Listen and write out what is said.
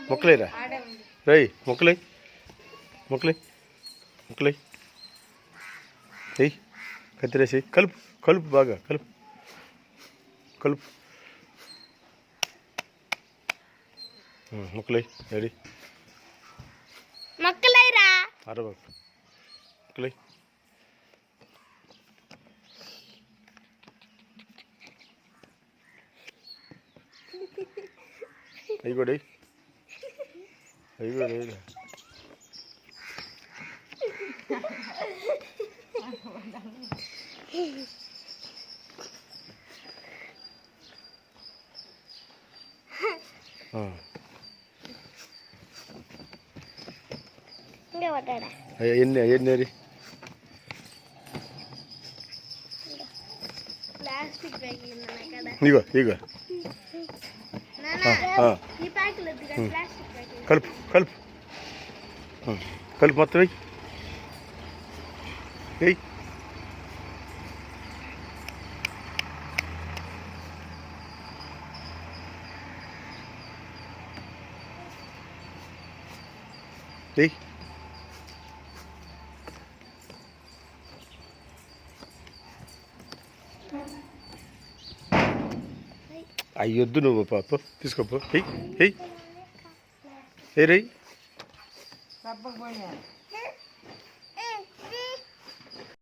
మొక్కలేరా రై మొక్కలై మొక్కలై మొక్కలై ఎయ్ కత్తిరేసి కలుపు కలుపు బాగా కలుపు కలుపు మొక్కలై రెడీ మొక్కలైరా అరవకు మొక్కలై అవి కూడా అవి కూడా ఎన్ని ఎన్ని ఇగో ఇగో కలుపు కలుపు కలుపు మొత్తం వెయ్యి వెయ్యి వెయ్యి అయ్యొద్దు నువ్వు పాప తీసుకోపో హెయ్ హెయ్ ఏ రై